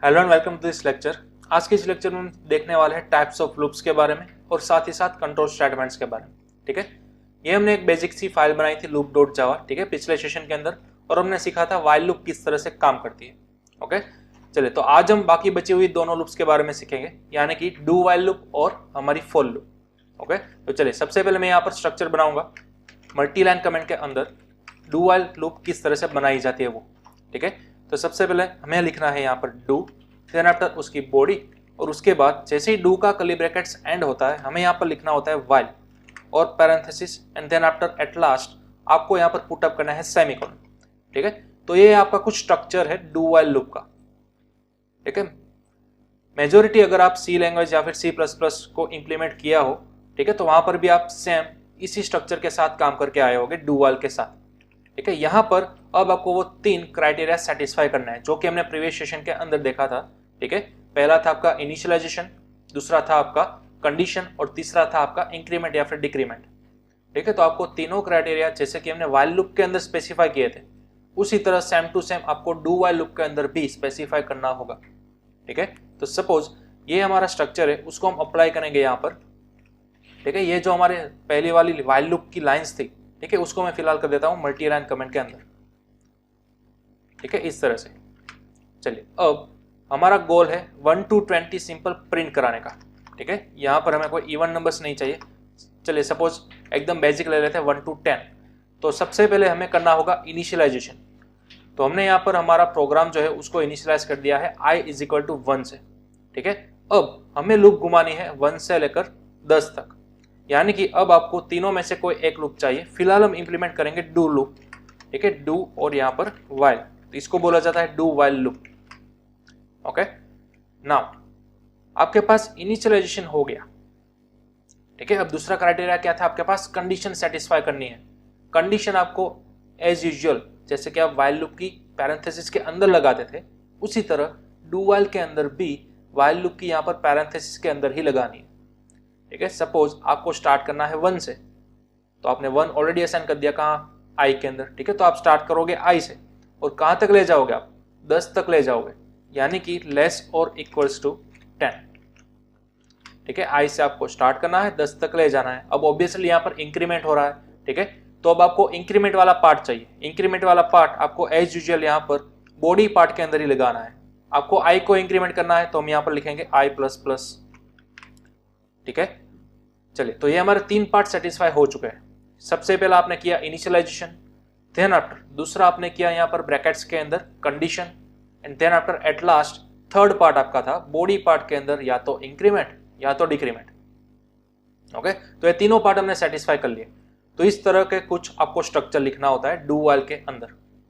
Hello and welcome to this lecture. आज के इस लेक्चर में हम देखने वाले हैं टाइप्स ऑफ लूप्स के बारे में और साथ ही साथ कंट्रोल स्टेटमेंट्स के बारे में। ठीक है, ये हमने एक बेसिक सी फाइल बनाई थी लूप डॉट जावा, ठीक है, पिछले सेशन के अंदर, और हमने सीखा था व्हाइल लूप किस तरह से काम करती है। ओके, चलिए तो आज हम बाकी बची हुई दोनों लूप्स के बारे में सीखेंगे, यानी कि डू व्हाइल लूप और हमारी फॉर लूप। ओके, तो चलिए सबसे पहले मैं यहाँ पर स्ट्रक्चर बनाऊंगा मल्टी लाइन कमेंट के अंदर डू व्हाइल लूप किस तरह से बनाई जाती है वो। ठीक है, तो सबसे पहले हमें लिखना है यहाँ पर डू, देन आफ्टर उसकी बॉडी, और उसके बाद जैसे ही डू का कर्ली ब्रैकेट्स एंड होता है हमें यहाँ पर लिखना होता है व्हाइल और parenthesis, and then after at last आपको यहाँ पर पुट अप करना है सेमीकोलन। ठीक है, तो ये आपका कुछ स्ट्रक्चर है डू व्हाइल लूप का। ठीक है, मेजोरिटी अगर आप सी लैंग्वेज या फिर सी प्लस प्लस को इम्प्लीमेंट किया हो, ठीक है, तो वहां पर भी आप सेम इसी स्ट्रक्चर के साथ काम करके आए होगे डू व्हाइल के साथ। ठीक है, यहाँ पर अब आपको वो 3 क्राइटेरिया सेटिस्फाई करना है जो कि हमने प्रीवियस सेशन के अंदर देखा था। ठीक है, पहला था आपका इनिशियलाइजेशन, दूसरा था आपका कंडीशन और तीसरा था आपका इंक्रीमेंट या फिर डिक्रीमेंट। ठीक है, तो आपको तीनों क्राइटेरिया जैसे कि हमने व्हाइल लूप के अंदर स्पेसिफाई किए थे उसी तरह सेम टू सेम आपको डू व्हाइल लूप के अंदर भी स्पेसिफाई करना होगा। ठीक है, तो सपोज ये हमारा स्ट्रक्चर है, उसको हम अप्लाई करेंगे यहाँ पर। ठीक है, ये जो हमारे पहली वाली व्हाइल लूप की लाइंस थी, ठीक है, उसको मैं फिलहाल कर देता हूँ मल्टी लाइन कमेंट के अंदर। ठीक है, इस तरह से। चलिए अब हमारा गोल है 1 to 20 सिंपल प्रिंट कराने का। ठीक है, यहाँ पर हमें कोई इवन नंबर्स नहीं चाहिए। चलिए सपोज एकदम बेसिक ले लेते हैं 1 to 10। तो सबसे पहले हमें करना होगा इनिशियलाइजेशन। तो हमने यहाँ पर हमारा प्रोग्राम जो है उसको इनिशियलाइज कर दिया है i इज इक्वल टू 1 से। ठीक है, अब हमें लूप घुमानी है 1 से लेकर 10 तक, यानी कि अब आपको तीनों में से कोई एक लूप चाहिए। फिलहाल हम इंप्लीमेंट करेंगे डू लूप। ठीक है, डू और यहाँ पर व्हाइल, तो इसको बोला जाता है do while loop. Okay, now आपके पास इनिशियलाइजेशन हो गया। ठीक है, अब दूसरा क्राइटेरिया क्या था, आपके पास कंडीशन सेटिस्फाई करनी है। कंडीशन आपको एज यूजुअल जैसे कि आप व्हाइल लूप की पैरेंथेसिस के अंदर लगाते थे उसी तरह डू व्हाइल के अंदर भी व्हाइल लूप की यहाँ पर पैरेंथेसिस के अंदर ही लगानी है। ठीक है, सपोज आपको स्टार्ट करना है 1 से, तो आपने 1 ऑलरेडी असाइन कर दिया कहाँ, i के अंदर। ठीक है, तो आप स्टार्ट करोगे i से और कहाँ तक ले जाओगे आप, 10 तक ले जाओगे, यानी कि लेस और इक्वल्स टू 10। ठीक है, i से आपको स्टार्ट करना है, 10 तक ले जाना है। अब ऑब्वियसली यहाँ पर इंक्रीमेंट हो रहा है। ठीक है, तो अब आपको इंक्रीमेंट वाला पार्ट चाहिए। इंक्रीमेंट वाला पार्ट आपको एज यूजुअल यहाँ पर बॉडी पार्ट के अंदर ही लगाना है। आपको i को इंक्रीमेंट करना है तो हम यहाँ पर लिखेंगे i प्लस प्लस। ठीक है, चलिए तो ये हमारे 3 पार्ट सेटिस्फाई हो चुके हैं। सबसे पहला आपने किया इनिशियलाइजेशन, देन आफ्टर दूसरा आपने किया यहाँ पर ब्रैकेट्स के अंदर condition, and then after at last third part आपका था बॉडी पार्ट के अंदर या तो इंक्रीमेंट या तो डिक्रीमेंट। ओके, तो ये तीनों पार्ट हमने सेटिस्फाई कर लिए। तो इस तरह के कुछ आपको स्ट्रक्चर लिखना होता है डू व्हाइल के अंदर।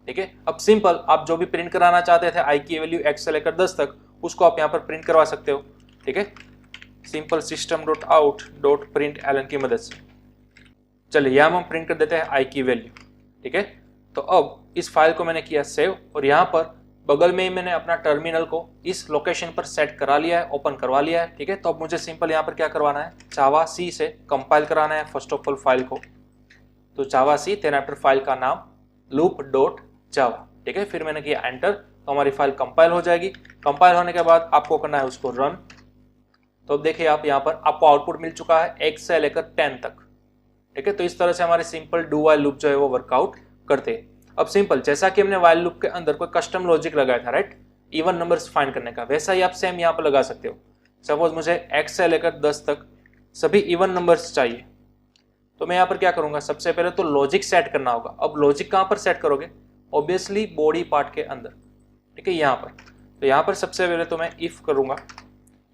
ठीक है, अब सिंपल आप जो भी प्रिंट कराना चाहते थे i की वैल्यू x से लेकर 10 तक, उसको आप यहाँ पर प्रिंट करवा सकते हो। ठीक है, simple system dot out dot println की मदद से। चलिए यहाँ हम प्रिंट कर देते हैं i की वैल्यू। ठीक है, तो अब इस फाइल को मैंने किया सेव और यहाँ पर बगल में ही मैंने अपना टर्मिनल को इस लोकेशन पर सेट करा लिया है, ओपन करवा लिया है। ठीक है, तो अब मुझे सिंपल यहाँ पर क्या करवाना है, जावा सी से कंपाइल कराना है फर्स्ट ऑफ ऑल फाइल को। तो जावा सी, देन आफ्टर फाइल का नाम लूप डॉट जावा। ठीक है, फिर मैंने किया एंटर, तो हमारी फाइल कंपाइल हो जाएगी। कंपाइल होने के बाद आपको करना है उसको रन। तो अब देखिए आप यहाँ पर आपको आउटपुट मिल चुका है 1 से लेकर 10 तक। ठीक है, तो इस तरह से हमारे सिंपल डू व्हाइल लूप जो है वो वर्कआउट करते हैं। अब सिंपल जैसा कि हमने व्हाइल लूप के अंदर कोई कस्टम लॉजिक लगाया था, राइट, इवन नंबर्स फाइंड करने का, वैसा ही आप सेम यहाँ पर लगा सकते हो। सपोज मुझे x से लेकर 10 तक सभी इवन नंबर्स चाहिए, तो मैं यहाँ पर क्या करूंगा, सबसे पहले तो लॉजिक सेट करना होगा। अब लॉजिक कहाँ पर सेट करोगे, ऑब्वियसली बॉडी पार्ट के अंदर। ठीक है, यहाँ पर, तो यहाँ पर सबसे पहले तो मैं इफ करूंगा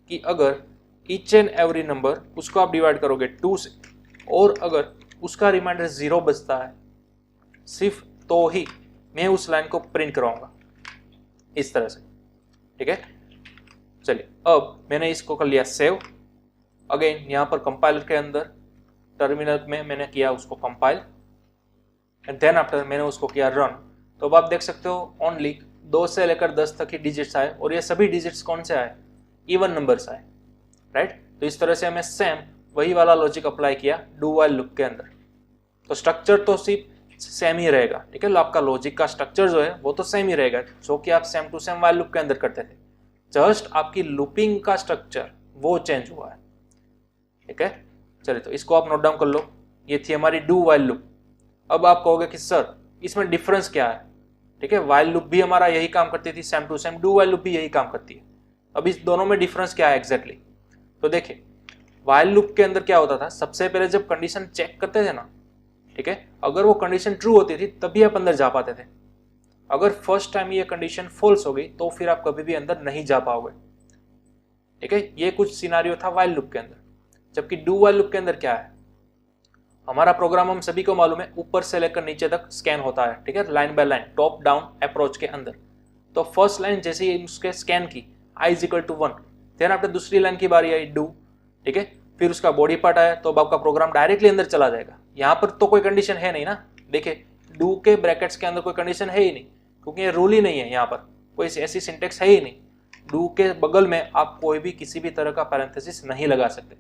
कि अगर ईच एंड एवरी नंबर उसको आप डिवाइड करोगे 2 से, और अगर उसका रिमाइंडर 0 बचता है सिर्फ, तो ही मैं उस लाइन को प्रिंट कराऊंगा इस तरह से। ठीक है, चलिए अब मैंने इसको कर लिया सेव। अगेन यहाँ पर कंपाइलर के अंदर टर्मिनल में मैंने किया उसको कंपाइल, एंड देन आफ्टर मैंने उसको किया रन। तो अब आप देख सकते हो ओनली 2 से लेकर 10 तक ही डिजिट्स आए, और ये सभी डिजिट्स कौन से आए, इवन नंबर्स आए, राइट। तो इस तरह से हमें सेम वही वाला लॉजिक अप्लाई किया डू व्हाइल लूप के अंदर। तो स्ट्रक्चर तो सिर्फ सेम ही रहेगा। ठीक है, आपका लॉजिक का स्ट्रक्चर जो है वो तो सेम ही रहेगा जो कि आप same to same while loop के अंदर करते थे। जस्ट आपकी लूपिंग का स्ट्रक्चर वो चेंज हुआ है। ठीक है, चलिए तो इसको आप नोट डाउन कर लो। ये थी हमारी डू वाइल लूप। अब आप कहोगे कि सर इसमें डिफरेंस क्या है? ठीक है, वाइल लूप भी हमारा यही काम करती थी same to same, do while loop भी यही काम करती है। अब इस दोनों में डिफरेंस क्या है एग्जैक्टली? तो देखिए, वाइल लूप के अंदर क्या होता था, सबसे पहले जब कंडीशन चेक करते थे ना, ठीक है, अगर वो कंडीशन ट्रू होती थी तभी आप अंदर जा पाते थे। अगर फर्स्ट टाइम ये कंडीशन फॉल्स हो गई तो फिर आप कभी भी अंदर नहीं जा पाओगे। ठीक है, ये कुछ सिनारियो था वाइल लूप के अंदर। जबकि डू वाइल लूप के अंदर क्या है, हमारा प्रोग्राम हम सभी को मालूम है ऊपर से लेकर नीचे तक स्कैन होता है। ठीक है, line by line, top down approach के अंदर। तो फर्स्ट लाइन जैसे ही उसके स्कैन की i is equal to 1, then आपने दूसरी लाइन की बारी आई डू। ठीक है, फिर उसका बॉडी पार्ट आया तो अब आपका प्रोग्राम डायरेक्टली अंदर चला जाएगा। यहाँ पर तो कोई कंडीशन है नहीं ना, देखिए डू के ब्रैकेट्स के अंदर कोई कंडीशन है ही नहीं, क्योंकि ये रूल ही नहीं है, यहाँ पर कोई ऐसी सिंटेक्स है ही नहीं। डू के बगल में आप कोई भी किसी भी तरह का पैरेंथेसिस नहीं लगा सकते।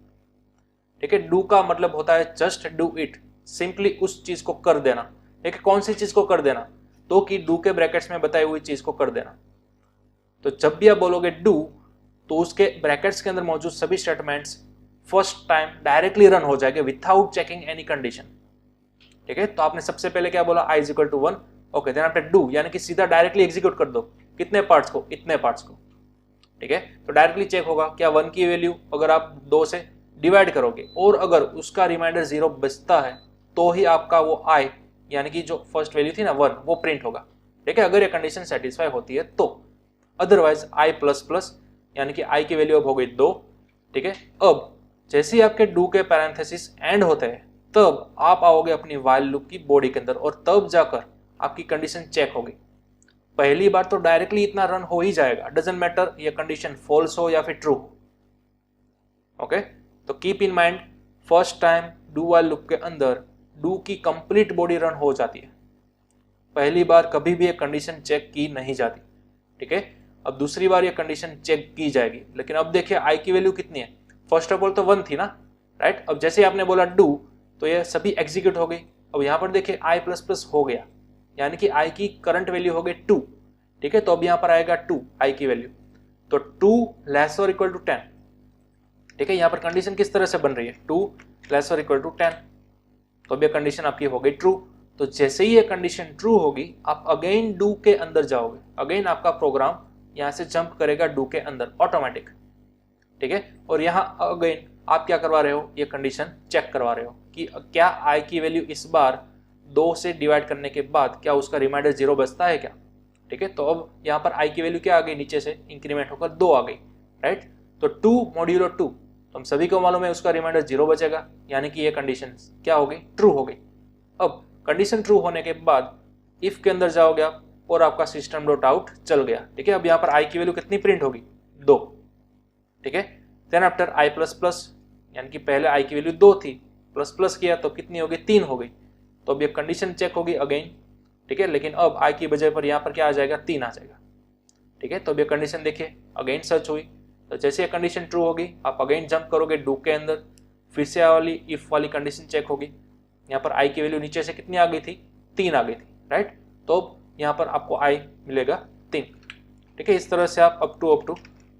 ठीक है, डू का मतलब होता है जस्ट डू इट, सिंपली उस चीज को कर देना। ठीक है, कौन सी चीज को कर देना? तो कि डू के ब्रैकेट्स में बताई हुई चीज को कर देना। तो जब भी आप बोलोगे डू तो उसके ब्रैकेट्स के अंदर मौजूद सभी statements first time directly run हो जाएंगे विदाउट चेकिंग एनी कंडीशन। ठीक है, तो आपने सबसे पहले क्या बोला, i is equal to 1, okay, then आपने डू यानी कि सीधा डायरेक्टली एग्जीक्यूट कर दो। कितने पार्ट्स को? इतने पार्ट्स को। ठीक है, तो डायरेक्टली चेक होगा क्या 1 की वैल्यू अगर आप 2 से डिवाइड करोगे और अगर उसका रिमाइंडर 0 बचता है तो ही आपका वो i यानी कि जो फर्स्ट वैल्यू थी ना 1 वो प्रिंट होगा। ठीक है, अगर ये कंडीशन सेटिस्फाई होती है तो, अदरवाइज i प्लस प्लस यानी कि i की वैल्यू अब हो गई 2। ठीक है, अब जैसे ही आपके डू के पैरेंथेसिस एंड होते हैं तब आप आओगे अपनी वाइल लूप की बॉडी के अंदर और तब जाकर आपकी कंडीशन चेक होगी। पहली बार तो डायरेक्टली इतना रन हो ही जाएगा, डजंट मैटर ये कंडीशन फॉल्स हो या फिर ट्रू हो। ओके, तो keep in mind first time do while loop के अंदर डू की कंप्लीट बॉडी रन हो जाती है, पहली बार कभी भी ये कंडीशन चेक की नहीं जाती। ठीक है, अब दूसरी बार ये कंडीशन चेक की जाएगी, लेकिन अब देखिए i की वैल्यू कितनी है, फर्स्ट ऑफ ऑल तो 1 थी ना, राइट। अब जैसे आपने बोला डू तो ये सभी एग्जीक्यूट हो गई। अब यहाँ पर देखिए i प्लस प्लस हो गया यानी कि i की करंट वैल्यू हो गई 2। ठीक है, तो अब यहाँ पर आएगा 2 i की वैल्यू, तो 2 लेस और इक्वल टू 10। ठीक है, यहाँ पर कंडीशन किस तरह से बन रही है, 2 लेस और इक्वल टू 10, तो अब ये कंडीशन आपकी हो गई ट्रू। तो जैसे ही ये कंडीशन ट्रू होगी आप अगेन डू के अंदर जाओगे, अगेन आपका प्रोग्राम यहाँ से जंप करेगा डू के अंदर ऑटोमेटिक। ठीक है, और यहाँ अगेन आप क्या करवा रहे हो, ये कंडीशन चेक करवा रहे हो कि क्या i की वैल्यू इस बार 2 से डिवाइड करने के बाद क्या उसका रिमाइंडर 0 बचता है क्या। ठीक है, तो अब यहाँ पर i की वैल्यू क्या आ गई, नीचे से इंक्रीमेंट होकर 2 आ गई, राइट। तो 2 मॉड्यूलो 2, तो हम सभी को मालूम है उसका रिमाइंडर 0 बचेगा, यानी कि ये कंडीशन क्या हो गई, ट्रू हो गई। अब कंडीशन ट्रू होने के बाद इफ के अंदर जाओगे आप और आपका सिस्टम डॉट आउट चल गया। ठीक है, अब यहाँ पर i की वैल्यू कितनी प्रिंट होगी, 2। ठीक है, then after i plus plus यानी कि पहले i की वैल्यू 2 थी, प्लस प्लस किया तो कितनी होगी, 3 हो गई। तो अब ये कंडीशन चेक होगी अगेन। ठीक है, लेकिन अब i की बजाय पर यहाँ पर क्या आ जाएगा, 3 आ जाएगा। ठीक है, तो अब ये कंडीशन देखिए अगेन सच हुई। तो जैसे ये कंडीशन ट्रू होगी आप अगेन जंप करोगे डू के अंदर, फिर से वाली इफ वाली कंडीशन चेक होगी। यहाँ पर i की वैल्यू नीचे से कितनी आ गई थी, 3 आ गई थी, राइट। तो अब यहाँ पर आपको i मिलेगा 3। ठीक है, इस तरह से आप अप टू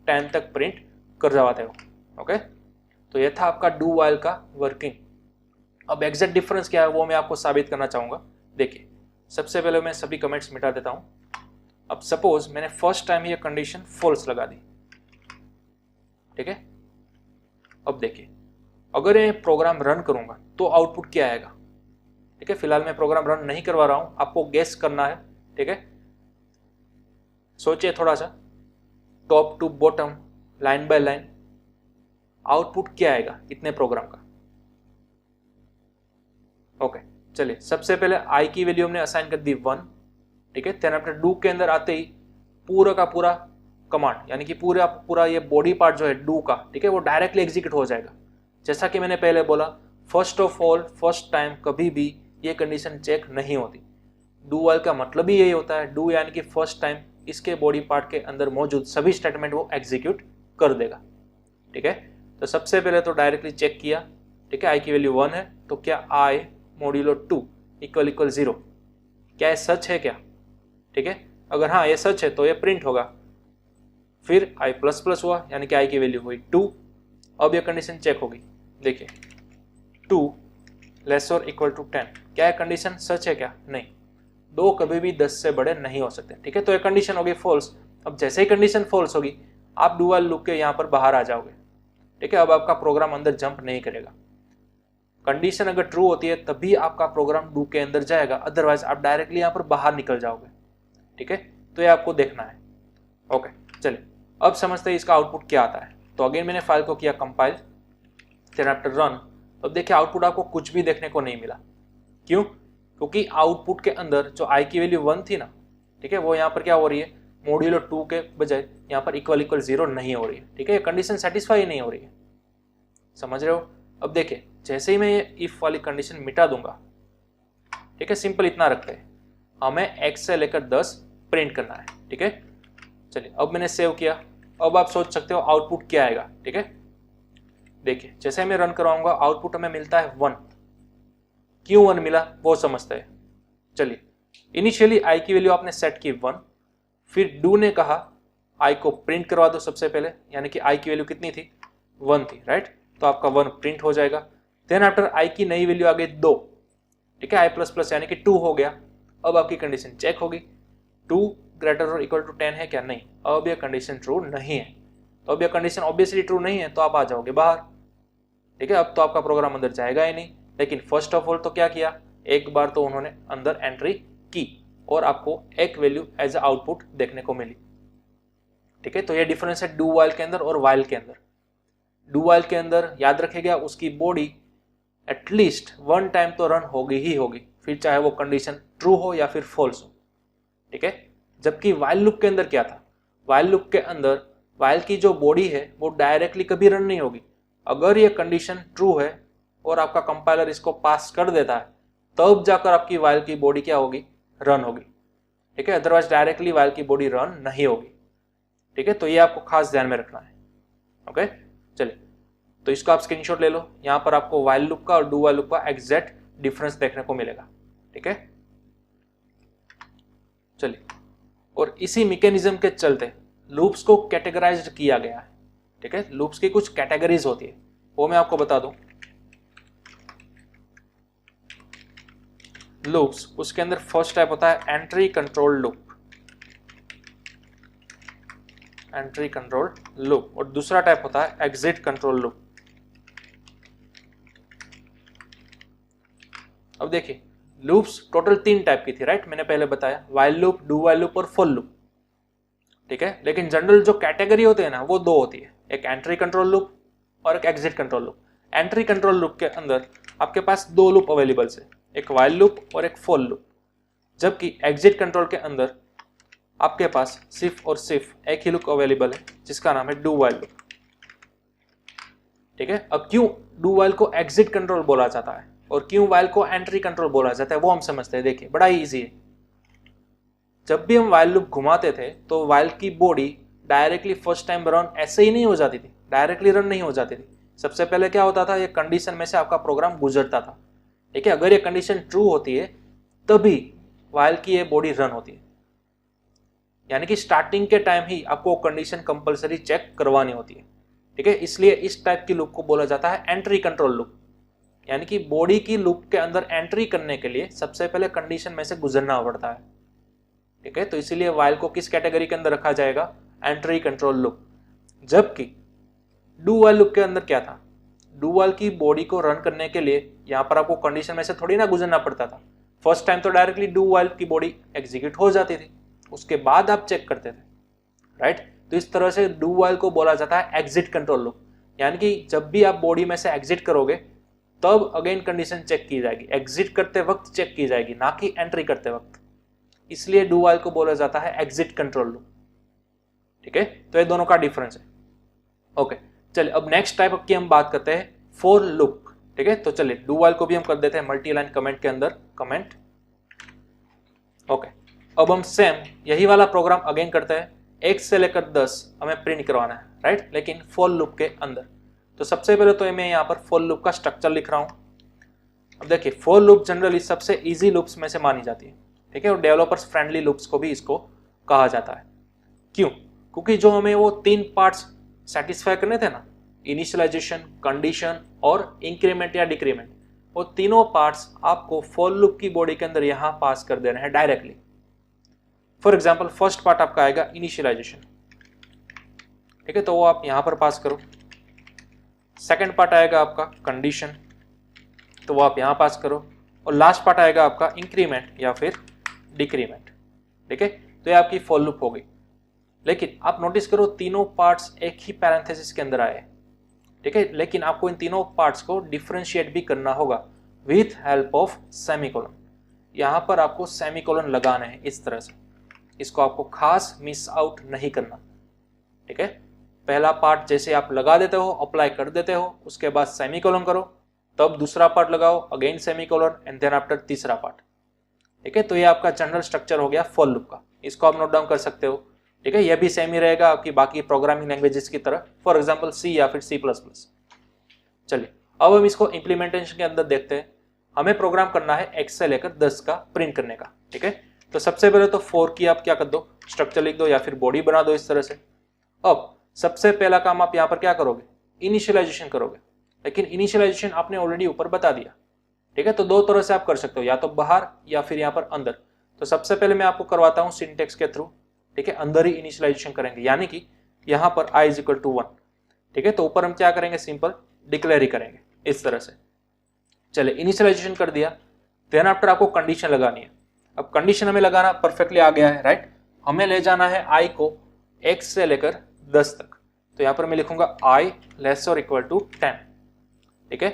10 तक प्रिंट कर जाते हो। ओके, तो ये था आपका डू वाइल का वर्किंग। अब एग्जैक्ट डिफरेंस क्या है वो मैं आपको साबित करना चाहूँगा। देखिए, सबसे पहले मैं सभी कमेंट्स मिटा देता हूँ। अब सपोज मैंने फर्स्ट टाइम ये कंडीशन फॉल्स लगा दी। ठीक है, अब देखिए अगर ये प्रोग्राम रन करूँगा तो आउटपुट क्या आएगा। ठीक है, फिलहाल मैं प्रोग्राम रन नहीं करवा रहा हूँ, आपको गेस करना है। ठीक है, सोचिए थोड़ा सा, top to bottom, line by line, output क्या आएगा इतने प्रोग्राम का। ओके, चलिए सबसे पहले i की वैल्यू हमने असाइन कर दी 1। ठीक है, देन अपने डू के अंदर आते ही पूरा का पूरा कमांड यानी कि पूरा ये बॉडी पार्ट जो है डू का, ठीक है, वो डायरेक्टली एग्जीक्यूट हो जाएगा। जैसा कि मैंने पहले बोला, first of all first time कभी भी ये कंडीशन चेक नहीं होती। डू वाइल का मतलब ही यही होता है, डू यानी कि फर्स्ट टाइम इसके बॉडी पार्ट के अंदर मौजूद सभी स्टेटमेंट वो एग्जीक्यूट कर देगा। ठीक है, तो सबसे पहले तो डायरेक्टली चेक किया। ठीक है, i की वैल्यू 1 है तो क्या i मॉड्यूलो 2 इक्वल 0, क्या ये सच है क्या। ठीक है, अगर हाँ ये सच है तो ये प्रिंट होगा फिर आई प्लस प्लस हुआ यानी कि आई की वैल्यू हुई 2। अब ये कंडीशन चेक होगी, देखिए 2 लेस और इक्वल टू 10, क्या है कंडीशन सच है क्या? नहीं, 2 कभी भी 10 से बड़े नहीं हो सकते, ठीक है। तो ये कंडीशन होगी फॉल्स। अब जैसे ही कंडीशन फॉल्स होगी आप डू वाइल लूप के यहाँ पर बाहर आ जाओगे, ठीक है। अब आपका प्रोग्राम अंदर जंप नहीं करेगा। कंडीशन अगर ट्रू होती है तभी आपका प्रोग्राम डू के अंदर जाएगा, अदरवाइज आप डायरेक्टली यहाँ पर बाहर निकल जाओगे, ठीक है। तो ये आपको देखना है। ओके, चलिए अब समझते हैं इसका आउटपुट क्या आता है। तो अगेन मैंने फाइल को किया कंपाइल, देन आफ्टर रन। अब देखिए आउटपुट आपको कुछ भी देखने को नहीं मिला। क्यों? क्योंकि आउटपुट के अंदर जो आई की वैल्यू 1 थी ना, ठीक है, वो यहाँ पर क्या हो रही है, मॉड्यूलो 2 के बजाय यहाँ पर इक्वल इक्वल 0 नहीं हो रही है, ठीक है। कंडीशन सेटिस्फाई नहीं हो रही है, समझ रहे हो। अब देखिए जैसे ही मैं ये इफ वाली कंडीशन मिटा दूंगा, ठीक है, सिंपल इतना रखते हैं, हमें x से लेकर 10 प्रिंट करना है, ठीक है। चलिए अब मैंने सेव किया। अब आप सोच सकते हो आउटपुट क्या आएगा, ठीक है। देखिए जैसे मैं रन करवाऊंगा आउटपुट हमें मिलता है 1। क्यों 1 मिला वो समझते हैं। चलिए इनिशियली आई की वैल्यू आपने सेट की 1, फिर डू ने कहा आई को प्रिंट करवा दो सबसे पहले, यानी कि आई की वैल्यू कितनी थी, 1 थी, राइट। तो आपका 1 प्रिंट हो जाएगा। देन आफ्टर आई की नई वैल्यू आ गई 2, ठीक है, आई प्लस प्लस यानी कि 2 हो गया। अब आपकी कंडीशन चेक होगी, 2 ग्रेटर और इक्वल टू 10 है क्या? नहीं, अब यह कंडीशन ट्रू नहीं है। तो अब यह कंडीशन ऑब्वियसली ट्रू नहीं है, तो आप आ जाओगे बाहर, ठीक है। अब तो आपका प्रोग्राम अंदर जाएगा ही नहीं। लेकिन फर्स्ट ऑफ ऑल तो क्या किया, एक बार तो उन्होंने अंदर एंट्री की और आपको एक वैल्यू एज ए आउटपुट देखने को मिली, ठीक है। तो ये डिफरेंस है डू वाइल के अंदर और वाइल के अंदर। डू वाइल के अंदर याद रखेगा उसकी बॉडी एटलीस्ट 1 टाइम तो रन होगी ही होगी, फिर चाहे वो कंडीशन ट्रू हो या फिर फॉल्स हो, ठीक है। जबकि वाइल लूप के अंदर क्या था, वाइल लूप के अंदर वाइल की जो बॉडी है वो डायरेक्टली कभी रन नहीं होगी। अगर ये कंडीशन ट्रू है और आपका कंपाइलर इसको पास कर देता है तब जाकर आपकी वाइल की बॉडी क्या होगी, रन होगी, ठीक है। अदरवाइज डायरेक्टली वाइल की बॉडी रन नहीं होगी, ठीक है। तो ये आपको खास ध्यान में रखना है। ओके, चलिए तो इसको आप स्क्रीनशॉट ले लो। यहाँ पर आपको वाइल लूप का और डू वाइल लूप का एग्जैक्ट डिफरेंस देखने को मिलेगा, ठीक है। चलिए, और इसी मैकेनिज्म के चलते लूप्स को कैटेगराइज्ड किया गया है, ठीक है। लूप्स की कुछ कैटेगरीज होती है, वो मैं आपको बता दूं। लूप्स, उसके अंदर फर्स्ट टाइप होता है entry control loop, entry control loop, और दूसरा टाइप होता है एग्जिट कंट्रोल लूप। अब देखिए लूप्स टोटल 3 टाइप की थी, राइट, मैंने पहले बताया, while loop, do while loop और फॉर लूप, ठीक है। लेकिन जनरल जो कैटेगरी होते हैं ना वो 2 होती है, एक एंट्री कंट्रोल लूप और एक exit control loop. Entry control loop के अंदर आपके पास 2 लूप अवेलेबल है, एक वाइल लूप और एक फॉर लूप। जबकि एग्जिट कंट्रोल के अंदर आपके पास सिर्फ और सिर्फ एक ही लूप अवेलेबल है जिसका नाम है डू वाइल लूप, ठीक है। अब क्यों डू वाइल को एग्जिट कंट्रोल बोला जाता है और क्यों वाइल को एंट्री कंट्रोल बोला जाता है वो हम समझते हैं। देखिए बड़ा ही इजी है। जब भी हम वाइल लूप घुमाते थे तो वाइल की body directly first time run ऐसे ही नहीं हो जाती थी, डायरेक्टली रन नहीं हो जाती थी। सबसे पहले क्या होता था, ये कंडीशन में से आपका प्रोग्राम गुजरता था, ठीक है। अगर ये कंडीशन ट्रू होती है तभी वाइल की ये बॉडी रन होती है, यानी कि स्टार्टिंग के टाइम ही आपको कंडीशन कंपलसरी चेक करवानी होती है, ठीक है। इसलिए इस टाइप की लूप को बोला जाता है एंट्री कंट्रोल लूप, यानी कि बॉडी की लूप के अंदर एंट्री करने के लिए सबसे पहले कंडीशन में से गुजरना पड़ता है, ठीक है। तो इसीलिए वाइल को किस कैटेगरी के अंदर रखा जाएगा, एंट्री कंट्रोल लूप। जबकि डू वाइल लूप के अंदर क्या था, डू वाइल की बॉडी को रन करने के लिए यहाँ पर आपको कंडीशन में से थोड़ी ना गुजरना पड़ता था। फर्स्ट टाइम तो डायरेक्टली डू वाइल की बॉडी एग्जीक्यूट हो जाती थी, उसके बाद आप चेक करते थे, राइट। तो इस तरह से डू वाइल को बोला जाता है एग्जिट कंट्रोल लूप, यानी कि जब भी आप बॉडी में से एग्जिट करोगे तब अगेन कंडीशन चेक की जाएगी, एग्जिट करते वक्त चेक की जाएगी, ना कि एंट्री करते वक्त। इसलिए डू वाइल को बोला जाता है एग्जिट कंट्रोल लूप, ठीक है। तो ये दोनों का डिफरेंस है। ओके, चलिए अब नेक्स्ट टाइप की हम बात करते हैं फॉर लूप, ठीक है। तो चलिए डू वाइल को भी हम कर देते हैं मल्टी लाइन कमेंट के अंदर कमेंट। ओके, अब हम सेम यही वाला प्रोग्राम अगेन करते हैं, 1 से लेकर 10 हमें प्रिंट करवाना है, राइट, लेकिन फॉर लूप के अंदर। तो सबसे पहले तो मैं यहाँ पर फॉर लूप का स्ट्रक्चर लिख रहा हूँ। अब देखिए फॉर लूप जनरली सबसे इजी लूप्स में से मानी जाती है, ठीक है, और डेवलपर्स फ्रेंडली लूप्स को भी इसको कहा जाता है। क्यों? क्योंकि जो हमें वो 3 पार्ट्स सेटिस्फाई करने थे ना, इनिशियलाइजेशन, कंडीशन और इंक्रीमेंट या डिक्रीमेंट, वो तीनों पार्ट्स आपको फॉर लूप की बॉडी के अंदर यहां पास कर देना है directly. For example first part आपका आएगा इनिशियलाइजेशन, ठीक है, तो वो आप यहां पर पास करो। सेकेंड पार्ट आएगा आपका कंडीशन, तो वो आप यहां पास करो। और लास्ट पार्ट आएगा आपका इंक्रीमेंट या फिर डिक्रीमेंट, ठीक है। तो ये आपकी फॉर लूप हो गई। लेकिन आप नोटिस करो तीनों पार्ट्स एक ही पैरेंथेसिस के अंदर आए, ठीक है, लेकिन आपको इन तीनों पार्ट्स को डिफरेंशिएट भी करना होगा विथ हेल्प ऑफ सेमीकोलन। यहां पर आपको सेमीकोलन लगाना है इस तरह से, इसको आपको खास मिस आउट नहीं करना, ठीक है। पहला पार्ट जैसे आप लगा देते हो, अप्लाई कर देते हो, उसके बाद सेमीकोलन करो, तब दूसरा पार्ट लगाओ, again semicolon and then after तीसरा पार्ट, ठीक है। तो ये आपका जनरल स्ट्रक्चर हो गया फॉर लूप का, इसको आप नोट डाउन कर सकते हो, ठीक है। यह भी सेम ही रहेगा आपकी बाकी प्रोग्रामिंग लैंग्वेजेस की तरह, फॉर एग्जांपल सी या फिर C++। चलिए अब हम इसको इंप्लीमेंटेशन के अंदर देखते हैं। हमें प्रोग्राम करना है x से लेकर 10 का प्रिंट करने का, ठीक है। तो सबसे पहले तो 4 की आप क्या कर दो, स्ट्रक्चर लिख दो या फिर बॉडी बना दो इस तरह से। अब सबसे पहला काम आप यहाँ पर क्या करोगे, इनिशियलाइजेशन करोगे। लेकिन इनिशियलाइजेशन आपने ऑलरेडी ऊपर बता दिया, ठीक है। तो दो तरह से आप कर सकते हो, या तो बाहर या फिर यहाँ पर अंदर। तो सबसे पहले मैं आपको करवाता हूँ सिंटेक्स के थ्रू, ठीक है। अंदर ही इनिशियलाइजेशन करेंगे, यानी कि यहाँ पर i = 1, ठीक है। तो ऊपर हम क्या करेंगे, सिंपल डिक्लेयर ही करेंगे इस तरह से। चले इनिशियलाइजेशन कर दिया, देन आफ्टर आपको कंडीशन लगानी है। अब कंडीशन हमें लगाना परफेक्टली आ गया है, राइट। हमें ले जाना है i को x से लेकर 10 तक। तो यहाँ पर मैं लिखूंगा i < 10, ठीक है।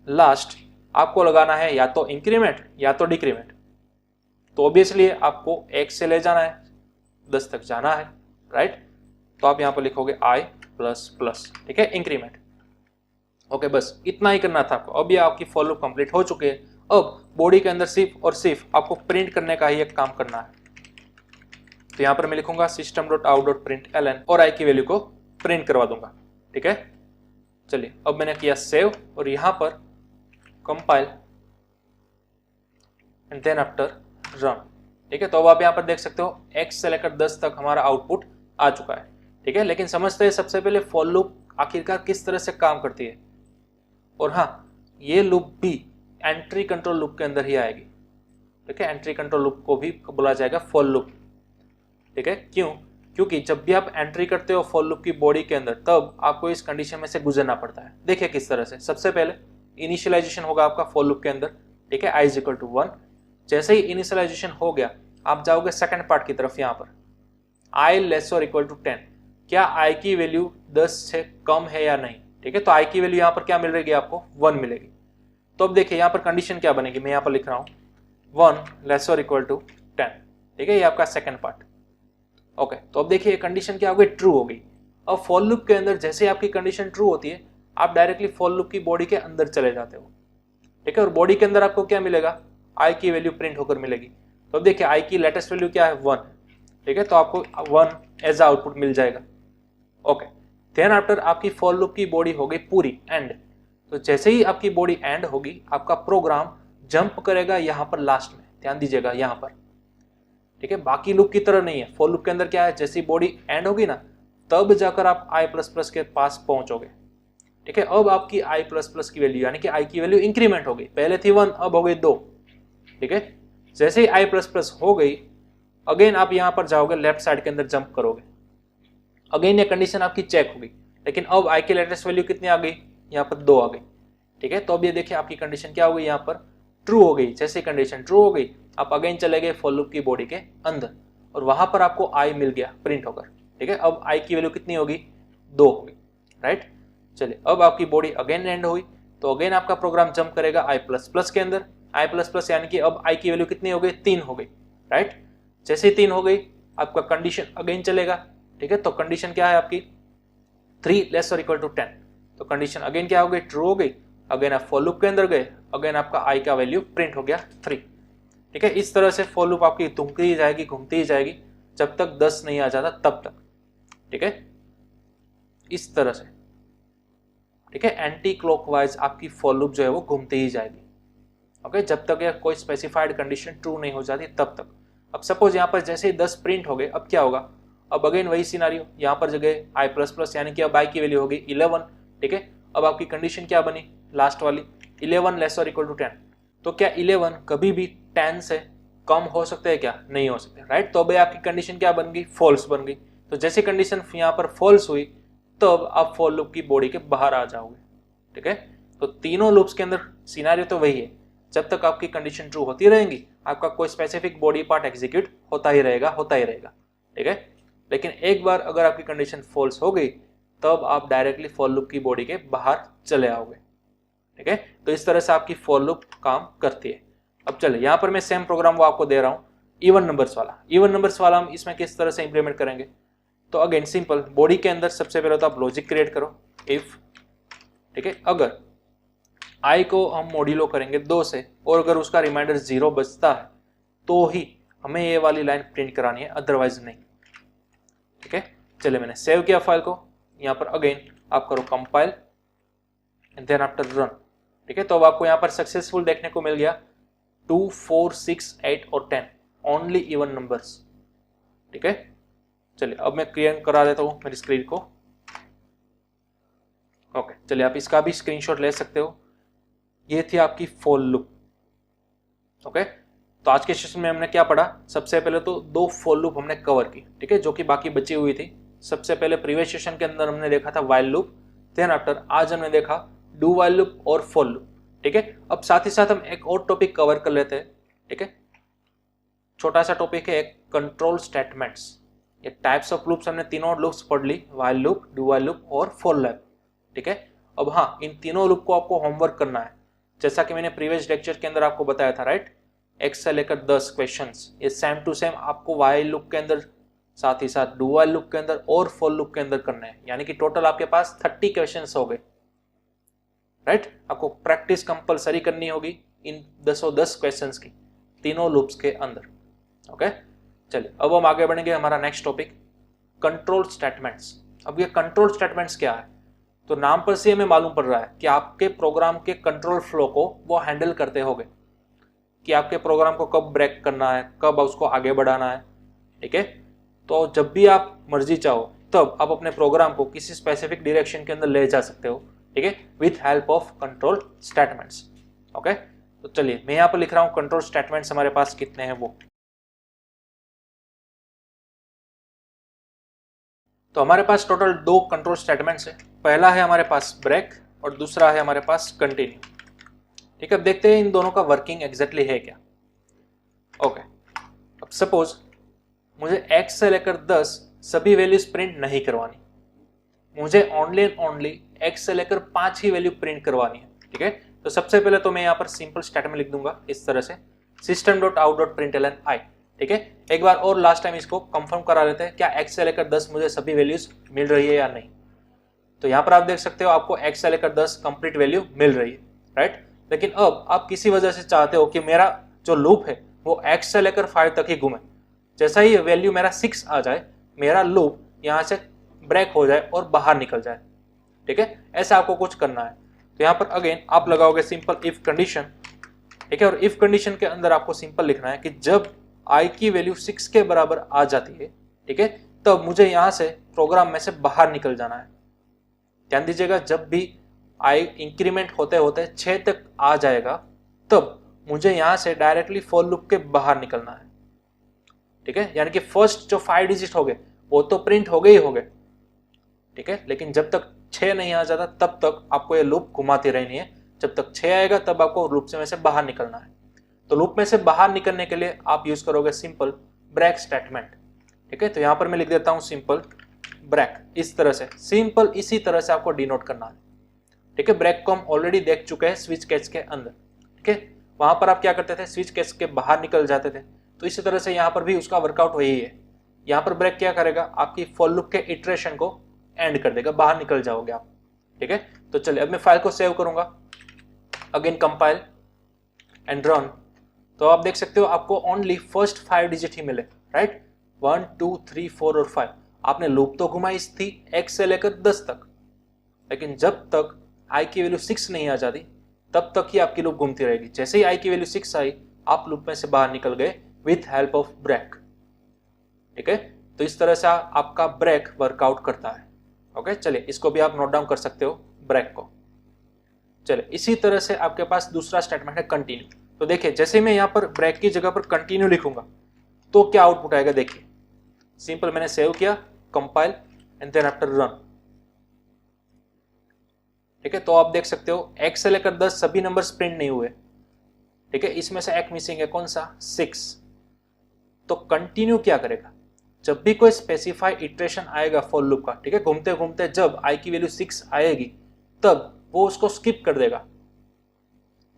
लास्ट आपको लगाना है या तो इंक्रीमेंट या तो डिक्रीमेंट। तो ऑब्वियसली आपको x से ले जाना है 10 तक जाना है, राइट। तो आप यहाँ पर लिखोगे i++, ठीक है, इंक्रीमेंट। ओके, बस इतना ही करना था आपको। अब ये आपकी फॉर लूप कंप्लीट हो चुकी है। अब बॉडी के अंदर सिर्फ और सिर्फ आपको प्रिंट करने का ही एक काम करना है। तो यहाँ पर मैं लिखूंगा system.out.println और i की वैल्यू को प्रिंट करवा दूंगा, ठीक है। चलिए अब मैंने किया सेव और यहाँ पर compile and then after run, ठीक है। तो अब आप यहाँ पर देख सकते हो x से लेकर 10 तक हमारा आउटपुट आ चुका है, ठीक है। लेकिन समझते हैं सबसे पहले फॉर लूप आखिरकार किस तरह से काम करती है। और हाँ, ये लूप भी एंट्री कंट्रोल लूप के अंदर ही आएगी, ठीक है। एंट्री कंट्रोल लूप को भी बोला जाएगा फॉर लूप, ठीक है। क्यों? क्योंकि जब भी आप एंट्री करते हो फॉर लूप की बॉडी के अंदर, तब आपको इस कंडीशन में से गुजरना पड़ता है। देखिए किस तरह से। सबसे पहले इनिशियलाइजेशन होगा आपका फॉर लूप के अंदर, ठीक है, i = 1। जैसे ही इनिशियलाइजेशन हो गया, आप जाओगे सेकंड पार्ट की तरफ। यहाँ पर i < 10, क्या i की वैल्यू 10 से कम है या नहीं, ठीक है। तो i की वैल्यू यहाँ पर क्या मिल रही है आपको, 1 मिलेगी। तो अब देखिए यहाँ पर कंडीशन क्या बनेगी, मैं यहाँ पर लिख रहा हूँ 1 < 10, ठीक है। ये आपका सेकंड पार्ट। ओके, तो अब देखिए कंडीशन क्या हो गई, ट्रू हो गई। अब फॉर लूप के अंदर जैसे आपकी कंडीशन ट्रू होती है, आप डायरेक्टली फॉर लूप की बॉडी के अंदर चले जाते हो, ठीक है। और बॉडी के अंदर आपको क्या मिलेगा, i की वैल्यू प्रिंट होकर मिलेगी। तो अब देखिए i की लेटेस्ट वैल्यू क्या है, 1, ठीक है। तो आपको 1 एज आउटपुट मिल जाएगा। ओके, देन आफ्टर आपकी फॉर लूप की बॉडी हो गई पूरी एंड। तो जैसे ही आपकी बॉडी एंड होगी, आपका प्रोग्राम जंप करेगा यहाँ पर लास्ट में, ध्यान दीजिएगा यहाँ पर, ठीक है। बाकी लूप की तरह नहीं है। फॉर लूप के अंदर क्या है, जैसी बॉडी एंड होगी ना, तब जाकर आप i++ के पास पहुंचोगे, ठीक है। अब आपकी i++ की वैल्यू यानी कि i की वैल्यू इंक्रीमेंट हो गई, पहले थी 1 अब हो गई 2, ठीक है। जैसे ही i++ हो गई, अगेन आप यहाँ पर जाओगे, लेफ्ट साइड के अंदर जंप करोगे, अगेन ये कंडीशन आपकी चेक होगी। लेकिन अब i की लेटेस्ट वैल्यू कितनी आ गई, यहाँ पर 2 आ गई, ठीक है। तो अब ये देखिए आपकी कंडीशन क्या हो गई, यहाँ पर ट्रू हो गई। जैसे कंडीशन ट्रू हो गई, आप अगेन चले गए फॉर लूप की बॉडी के अंदर और वहां पर आपको i मिल गया प्रिंट होकर, ठीक है। अब i की वैल्यू कितनी होगी, 2 होगी, राइट। चलिए अब आपकी बॉडी अगेन एंड हुई, तो अगेन आपका प्रोग्राम जंप करेगा i++ के अंदर। i++ यानी कि अब i की वैल्यू कितनी हो गई, 3 हो गई, राइट। जैसे ही 3 हो गई, आपका कंडीशन अगेन चलेगा, ठीक है। तो कंडीशन क्या है आपकी, 3 < 10। तो कंडीशन अगेन क्या हो गई, ट्रू हो गई। अगेन आप फॉर लूप के अंदर गए, अगेन आपका i का वैल्यू प्रिंट हो गया 3, ठीक है। इस तरह से फॉर लूप आपकी घूमती ही जाएगी जब तक 10 नहीं आ जाता तब तक, ठीक है। इस तरह से, ठीक है। एंटी क्लॉकवाइज आपकी फॉर लूप जो है वो घूमती ही जाएगी, ओके, जब तक यह कोई स्पेसिफाइड कंडीशन ट्रू नहीं हो जाती तब तक। अब सपोज यहाँ पर जैसे ही 10 प्रिंट हो गए, अब क्या होगा, अब अगेन वही सिनारियो, यहाँ पर जगह आई प्लस प्लस यानी कि अब आई की वैल्यू होगी 11, ठीक है। अब आपकी कंडीशन क्या बनी लास्ट वाली, 11 लेस और इक्वल टू 10। तो क्या 11 कभी भी 10 से कम हो सकते हैं क्या, नहीं हो सकते, राइट। तो अब आपकी कंडीशन क्या बन गई, फॉल्स बन गई। तो जैसे कंडीशन यहाँ पर फॉल्स हुई तब आप फॉर लूप की बॉडी के बाहर आ जाओगे, ठीक है। तो तीनों लूप्स के अंदर सिनेरियो तो वही है, जब तक आपकी कंडीशन ट्रू होती रहेंगी आपका कोई स्पेसिफिक बॉडी पार्ट एग्जीक्यूट होता ही रहेगा, ठीक है। लेकिन एक बार अगर आपकी कंडीशन फॉल्स हो गई तब आप डायरेक्टली फॉर लूप की बॉडी के बाहर चले आओगे, ठीक है। तो इस तरह से आपकी फॉर लूप काम करती है। अब चले यहाँ पर मैं सेम प्रोग्राम वो आपको दे रहा हूँ, इवन नंबर्स वाला हम इसमें किस तरह से इंप्लीमेंट करेंगे। तो अगेन सिंपल, बॉडी के अंदर सबसे पहले तो आप लॉजिक क्रिएट करो, इफ, ठीक है, अगर आई को हम मॉड्यूलो करेंगे 2 से और अगर उसका रिमाइंडर 0 बचता है तो ही हमें ये वाली लाइन प्रिंट करानी है, अदरवाइज नहीं, ठीक है। चलिए मैंने सेव किया फाइल को, यहाँ पर अगेन आप करो compile and then after run, ठीक है। तो अब आपको यहाँ पर सक्सेसफुल देखने को मिल गया 2, 4, 6, 8 और 10 ओनली इवन नंबर्स, ठीक है। चलिए अब मैं क्लियर करा देता हूँ मेरी स्क्रीन को। ओके, चलिए आप इसका भी स्क्रीनशॉट ले सकते हो। ये थी आपकी फॉर लूप, ओके। तो आज के सेशन में हमने क्या पढ़ा, सबसे पहले तो 2 फॉर लूप हमने कवर की, ठीक है, जो कि बाकी बची हुई थी। सबसे पहले प्रीवियस सेशन के अंदर हमने देखा था व्हाइल लूप, देन आफ्टर आज हमने देखा डू व्हाइल लूप और फॉर लूप, ठीक है। अब साथ ही साथ हम एक और टॉपिक कवर कर लेते हैं, ठीक है। छोटा सा टॉपिक है एक कंट्रोल स्टेटमेंट्स। ये टाइप्स ऑफ लूप्स हमने तीनों लूप्स पढ़ ली, while loop, do while loop और फॉर लूप, ठीक है। अब हाँ, इन तीनों लूप को आपको होमवर्क करना है, जैसा कि मैंने प्रीवियस लेक्चर के अंदर आपको बताया था, राइट। 1 से लेकर 10 क्वेश्चंस, ये सेम टू सेम आपको व्हाइल लूप के अंदर, साथ ही साथ डू व्हाइल लूप के अंदर और फॉर लूप के अंदर करना है। यानी कि टोटल आपके पास 30 क्वेश्चंस हो गए, राइट। आपको प्रैक्टिस कंपलसरी करनी होगी इन 10 क्वेश्चंस की तीनों लूप्स के अंदर, ओके। चलिए अब हम आगे बढ़ेंगे, हमारा नेक्स्ट टॉपिक कंट्रोल स्टेटमेंट्स। अब ये कंट्रोल स्टेटमेंट्स क्या है, तो नाम पर से हमें मालूम पड़ रहा है कि आपके प्रोग्राम के कंट्रोल फ्लो को वो हैंडल करते होंगे, कि आपके प्रोग्राम को कब ब्रेक करना है, कब उसको आगे बढ़ाना है, ठीक है। तो जब भी आप मर्जी चाहो तब आप अपने प्रोग्राम को किसी स्पेसिफिक डायरेक्शन के अंदर ले जा सकते हो, ठीक है, with help of control statements, okay. तो चलिए मैं यहाँ पर लिख रहा हूँ कंट्रोल स्टेटमेंट्स हमारे पास कितने हैं वो। तो हमारे पास टोटल 2 कंट्रोल स्टेटमेंट्स है, पहला है हमारे पास ब्रेक और दूसरा है हमारे पास कंटिन्यू, ठीक है। अब देखते हैं इन दोनों का वर्किंग एग्जैक्टली है क्या, ओके। अब सपोज मुझे 1 से लेकर 10 सभी वैल्यूज प्रिंट नहीं करवानी, मुझे ओनली एंड ओनली 1 से लेकर 5 ही वैल्यू प्रिंट करवानी है, ठीक है। तो सबसे पहले तो मैं यहाँ पर सिंपल स्टेटमेंट लिख दूंगा इस तरह से, system.out.println i, ठीक है। एक बार और लास्ट टाइम इसको कंफर्म करा लेते हैं, क्या x से लेकर 10 मुझे सभी वैल्यूज मिल रही है या नहीं। तो यहाँ पर आप देख सकते हो आपको x से लेकर 10 कंप्लीट वैल्यू मिल रही है, राइट। लेकिन अब आप किसी वजह से चाहते हो कि मेरा जो लूप है वो x से लेकर 5 तक ही घूमे, जैसा ही वैल्यू मेरा 6 आ जाए मेरा लूप यहाँ से ब्रेक हो जाए और बाहर निकल जाए, ठीक है। ऐसा आपको कुछ करना है। तो यहाँ पर अगेन आप लगाओगे सिंपल इफ कंडीशन, ठीक है। और इफ कंडीशन के अंदर आपको सिंपल लिखना है कि जब i की वैल्यू 6 के बराबर आ जाती है, ठीक है, तब मुझे यहाँ से प्रोग्राम में से बाहर निकल जाना है। ध्यान दीजिएगा, जब भी i इंक्रीमेंट होते होते 6 तक आ जाएगा तब मुझे यहाँ से डायरेक्टली फॉर लूप के बाहर निकलना है, ठीक है। यानी कि फर्स्ट जो 5 डिजिट हो गए वो तो प्रिंट हो गए ही हो गए, ठीक है। लेकिन जब तक 6 नहीं आ जाता तब तक आपको ये लूप घुमाती रहनी है, जब तक 6 आएगा तब आपको लूप से में से बाहर निकलना है। तो लूप में से बाहर निकलने के लिए आप यूज करोगे सिंपल ब्रेक स्टेटमेंट, ठीक है। तो यहाँ पर मैं लिख देता हूँ सिंपल ब्रेक, इस तरह से सिंपल इसी तरह से आपको डिनोट करना है, ठीक है। ब्रेक को हम ऑलरेडी देख चुके हैं स्विच केस के अंदर, ठीक है। वहां पर आप क्या करते थे, स्विच केस के बाहर निकल जाते थे, तो इसी तरह से यहाँ पर भी उसका वर्कआउट वही है। यहाँ पर ब्रेक क्या करेगा, आपकी फॉर लूप के इटरेशन को एंड कर देगा, बाहर निकल जाओगे आप, ठीक है। तो चलिए अब मैं फाइल को सेव करूंगा, अगेन कंपाइल एंड रन। तो आप देख सकते हो आपको ओनली फर्स्ट 5 डिजिट ही मिले, राइट। 1 2 3 4 और 5 आपने लूप तो घुमाई थी x से लेकर 10 तक, लेकिन जब तक i की वैल्यू 6 नहीं आ जाती तब तक ही आपकी लूप घूमती रहेगी। जैसे ही i की वैल्यू 6 आई आप लूप में से बाहर निकल गए विथ हेल्प ऑफ ब्रेक, ठीक है। तो इस तरह से आपका ब्रेक वर्कआउट करता है। ओके, चलिए इसको भी आप नोट डाउन कर सकते हो ब्रेक को। चलिए इसी तरह से आपके पास दूसरा स्टेटमेंट है कंटिन्यू। तो देखिए जैसे मैं यहाँ पर ब्रेक की जगह पर कंटिन्यू लिखूंगा तो क्या आउटपुट आएगा, देखिए सिंपल, मैंने सेव किया, compile and then after run. ठीक है, तो आप देख सकते हो 1 से लेकर 10 सभी नंबर्स प्रिंट नहीं हुए। ठीक है, इसमें से एक मिसिंग है, कौन सा, 6। तो कंटिन्यू क्या करेगा, जब भी कोई स्पेसिफाई इटरेशन आएगा फॉर लूप का, ठीक है, घूमते घूमते जब i की वैल्यू 6 आएगी तब वो उसको स्किप कर देगा।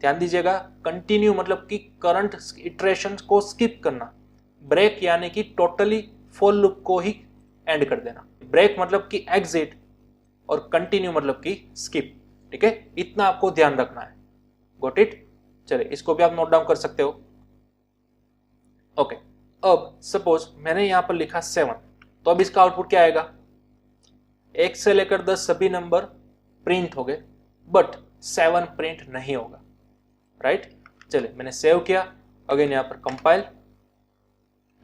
ध्यान दीजिएगा, कंटिन्यू मतलब कि करंट इटरेशन को स्किप करना, ब्रेक यानी कि टोटली फॉर लूप को ही एंड कर देना। ब्रेक मतलब कि एग्जिट और कंटिन्यू मतलब कि स्किप। ठीक है, इतना आपको ध्यान रखना है। Got it. चलिए इसको भी आप नोट डाउन कर सकते हो। ओके, अब सपोज मैंने यहां पर लिखा 7, तो अब इसका आउटपुट क्या आएगा, 1 से लेकर 10 सभी नंबर प्रिंट हो गए बट 7 प्रिंट नहीं होगा। राइट, चलिए मैंने सेव किया, अगेन यहां पर compile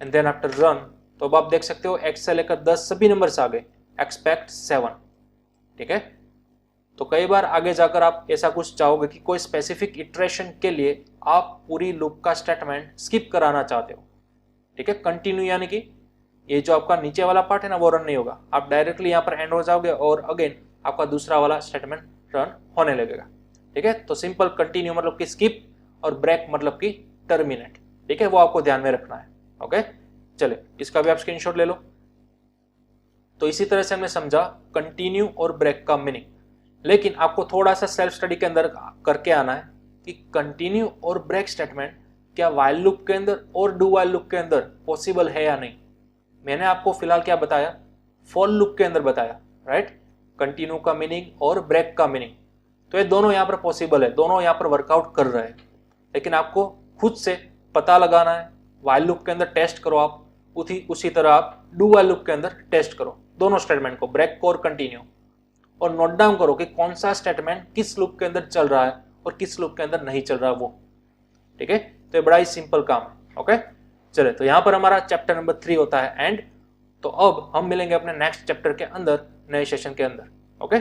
and then after run. तो अब आप देख सकते हो 1 से लेकर 10 सभी नंबर्स आ गए, एक्सपेक्ट 7। ठीक है, तो कई बार आगे जाकर आप ऐसा कुछ चाहोगे कि कोई स्पेसिफिक इटरेशन के लिए आप पूरी लूप का स्टेटमेंट स्किप कराना चाहते हो। ठीक है, कंटिन्यू यानी कि ये जो आपका नीचे वाला पार्ट है ना वो रन नहीं होगा, आप डायरेक्टली यहाँ पर एंड हो जाओगे और अगेन आपका दूसरा वाला स्टेटमेंट रन होने लगेगा। ठीक है, तो सिंपल कंटिन्यू मतलब कि स्किप और ब्रेक मतलब कि टर्मिनेट। ठीक है, वो आपको ध्यान में रखना है। ओके, चले इसका भी आप स्क्रीनशॉट ले लो। तो इसी तरह से हमने समझा कंटिन्यू और ब्रेक का मीनिंग, लेकिन आपको थोड़ा सा सेल्फ स्टडी के अंदर करके आना है कि कंटिन्यू और ब्रेक स्टेटमेंट क्या वाइल लूप के अंदर और डू वाइल लूप के अंदर पॉसिबल है या नहीं। मैंने आपको फिलहाल क्या बताया, फॉर लूप के अंदर बताया। राइट, कंटिन्यू का मीनिंग और ब्रेक का मीनिंग, तो ये दोनों यहाँ पर पॉसिबल है, दोनों यहाँ पर वर्कआउट कर रहे हैं, लेकिन आपको खुद से पता लगाना है। वाइल लूप के अंदर टेस्ट करो आप, उसी तरह आप डू वाइल लूप के अंदर टेस्ट करो दोनों स्टेटमेंट को, ब्रेक को और कंटिन्यू, और नोट डाउन करो कि कौन सा स्टेटमेंट किस लूप के अंदर चल रहा है और किस लूप के अंदर नहीं चल रहा वो। ठीक है, तो ये बड़ा ही सिंपल काम है। ओके, चले तो यहाँ पर हमारा चैप्टर नंबर 3 होता है एंड। तो अब हम मिलेंगे अपने नेक्स्ट चैप्टर के अंदर, नए सेशन के अंदर। ओके।